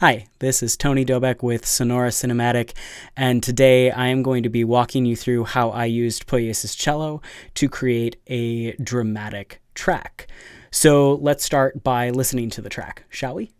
Hi, this is Tony Dobek with Sonora Cinematic, and today I am going to be walking you through how I used Poeisis Cello to create a dramatic track. So let's start by listening to the track, shall we?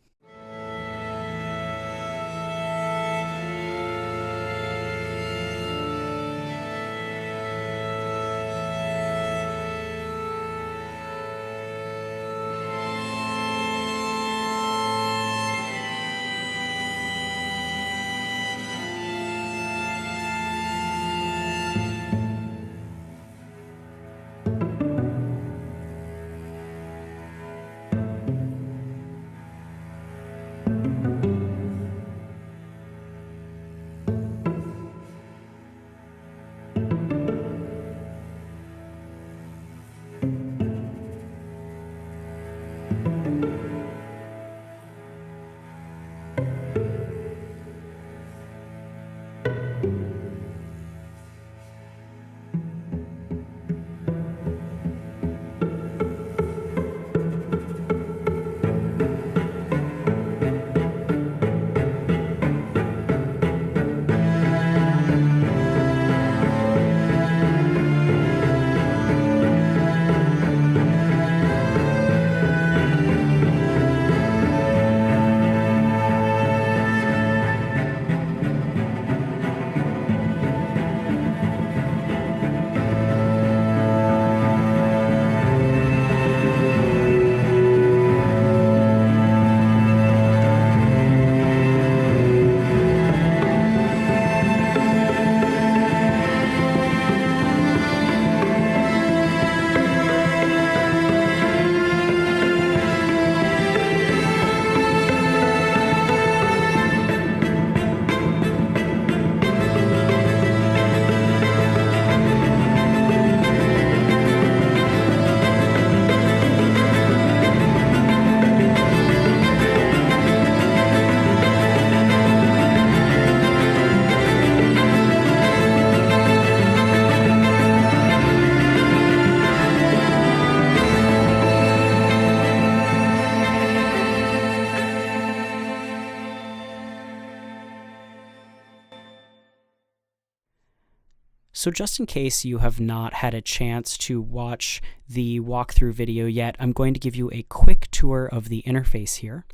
So just in case you have not had a chance to watch the walkthrough video yet, I'm going to give you a quick tour of the interface here.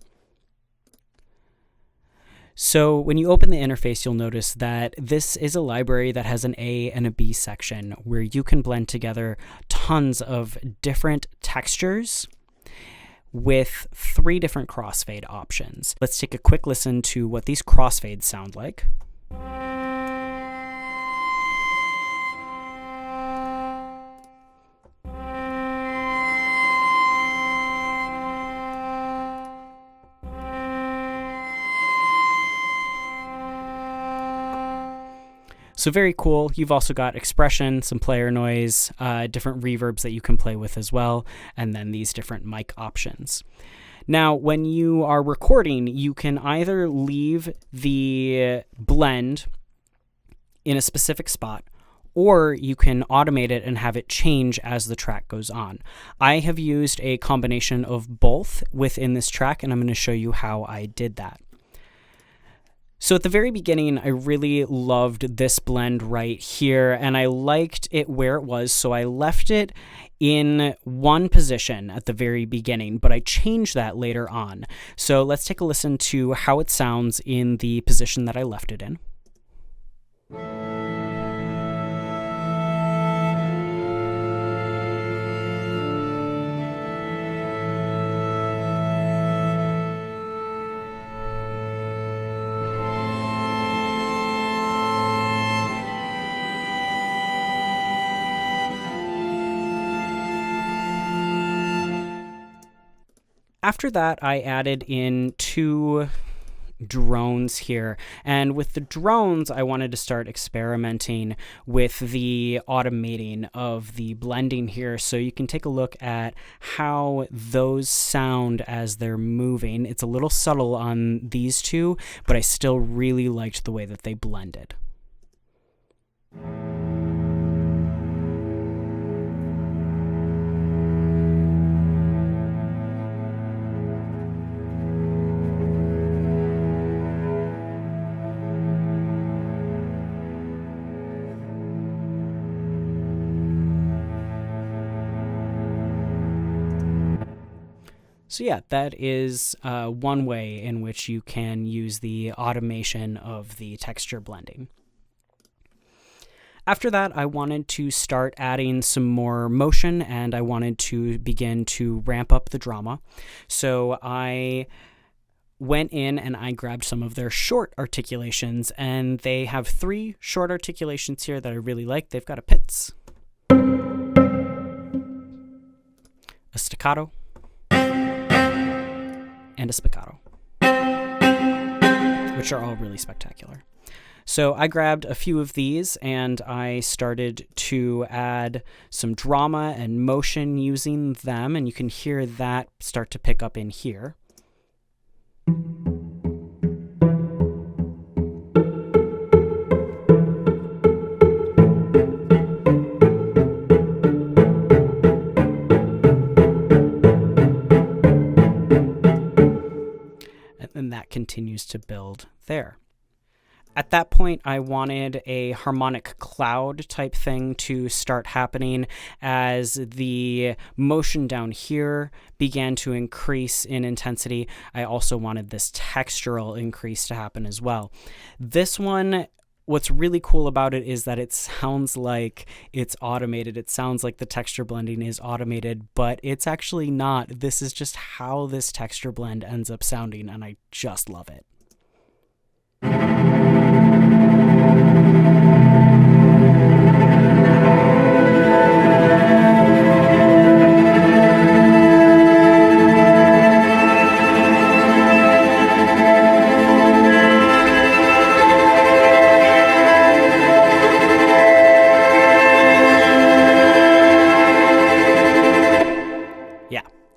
So when you open the interface, you'll notice that this is a library that has an A and a B section where you can blend together tons of different textures with 3 different crossfade options. Let's take a quick listen to what these crossfades sound like. So very cool. You've also got expression, some player noise, different reverbs that you can play with as well, and then these different mic options. Now, when you are recording, you can either leave the blend in a specific spot, or you can automate it and have it change as the track goes on. I have used a combination of both within this track, and I'm going to show you how I did that. So at the very beginning, I really loved this blend right here, and I liked it where it was, so I left it in one position at the very beginning, but I changed that later on. So let's take a listen to how it sounds in the position that I left it in. After that, I added in 2 drones here, and with the drones I wanted to start experimenting with the automating of the blending here, so you can take a look at how those sound as they're moving. It's a little subtle on these 2, but I still really liked the way that they blended. So yeah, that is one way in which you can use the automation of the texture blending. After that, I wanted to start adding some more motion, and I wanted to begin to ramp up the drama. So I went in and I grabbed some of their short articulations, and they have 3 short articulations here that I really like. They've got a pizz, a staccato, and a spiccato, which are all really spectacular. So I grabbed a few of these and I started to add some drama and motion using them, and you can hear that start to pick up in here. And that continues to build there. At that point, I wanted a harmonic cloud type thing to start happening as the motion down here began to increase in intensity. I also wanted this textural increase to happen as well. This one, what's really cool about it is that it sounds like it's automated. It sounds like the texture blending is automated, but it's actually not. This is just how this texture blend ends up sounding, and I just love it.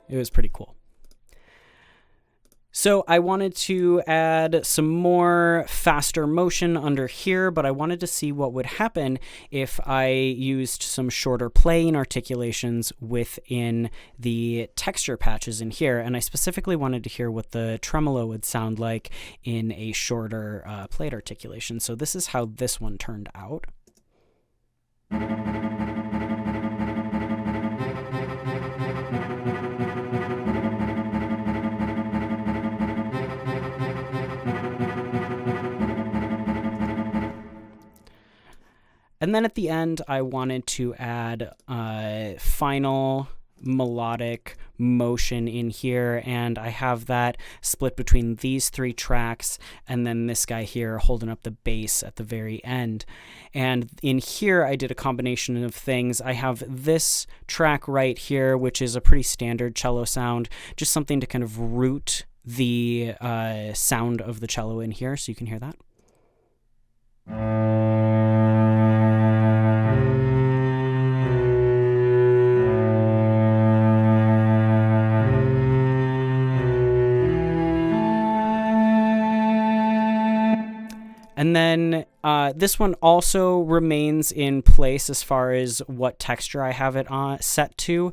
It was pretty cool. So I wanted to add some more faster motion under here, but I wanted to see what would happen if I used some shorter playing articulations within the texture patches in here. And I specifically wanted to hear what the tremolo would sound like in a shorter played articulation. So this is how this one turned out. And then at the end, I wanted to add final melodic motion in here, and I have that split between these 3 tracks and then this guy here holding up the bass at the very end. And in here, I did a combination of things. I have this track right here, which is a pretty standard cello sound, just something to kind of root the sound of the cello in here, so you can hear that. And then this one also remains in place as far as what texture I have it set to,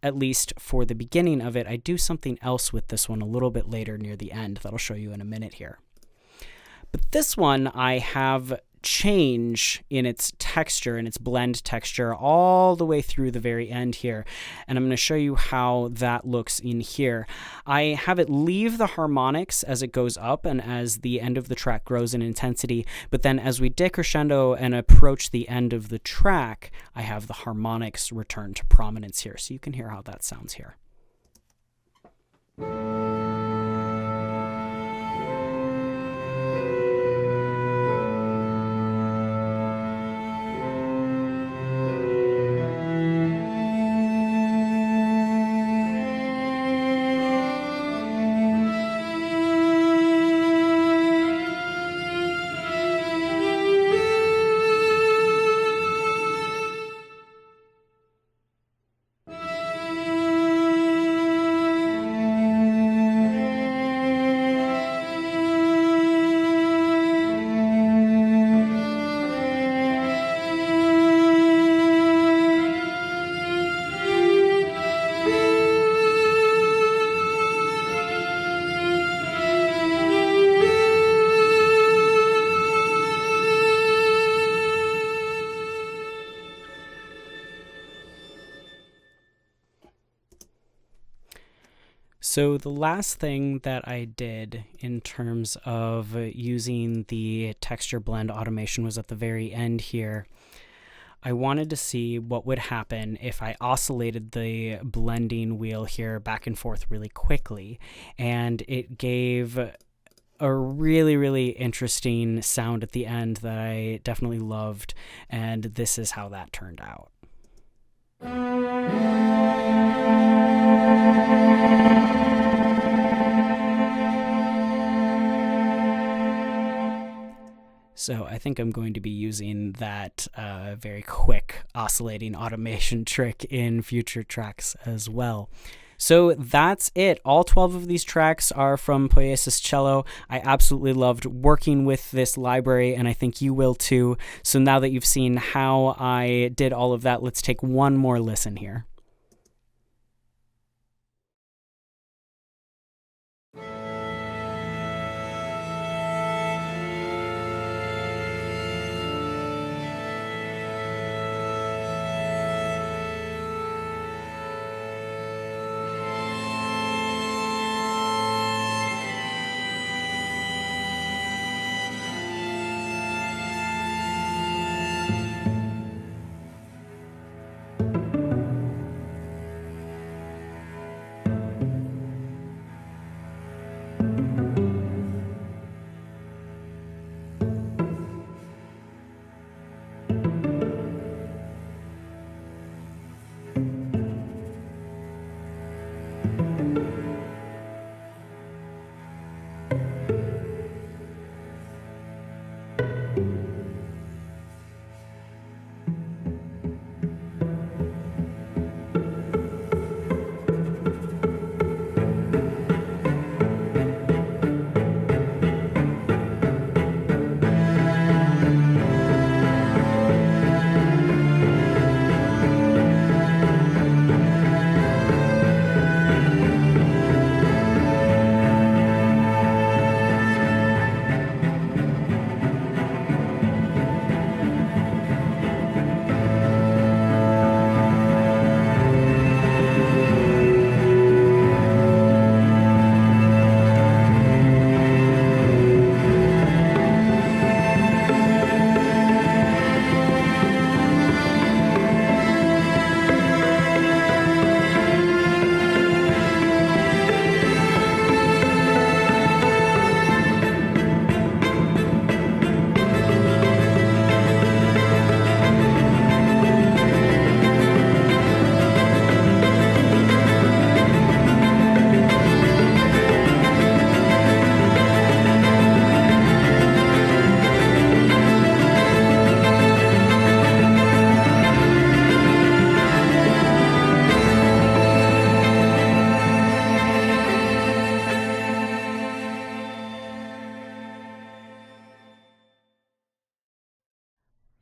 at least for the beginning of it. I do something else with this one a little bit later near the end that I'll show you in a minute here. But this one I have change in its texture and its blend texture all the way through the very end here, and I'm going to show you how that looks in here. I have it leave the harmonics as it goes up and as the end of the track grows in intensity, but then as we decrescendo and approach the end of the track, I have the harmonics return to prominence here, so you can hear how that sounds here. So the last thing that I did in terms of using the texture blend automation was at the very end here. I wanted to see what would happen if I oscillated the blending wheel here back and forth really quickly, and it gave a really, really interesting sound at the end that I definitely loved, and this is how that turned out. So I think I'm going to be using that very quick oscillating automation trick in future tracks as well. So that's it. All 12 of these tracks are from Poeisis Cello. I absolutely loved working with this library, and I think you will too. So now that you've seen how I did all of that, let's take one more listen here.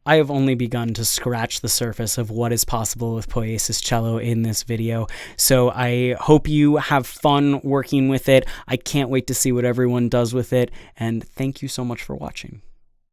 I have only begun to scratch the surface of what is possible with Poeisis Cello in this video, so I hope you have fun working with it. I can't wait to see what everyone does with it, and thank you so much for watching.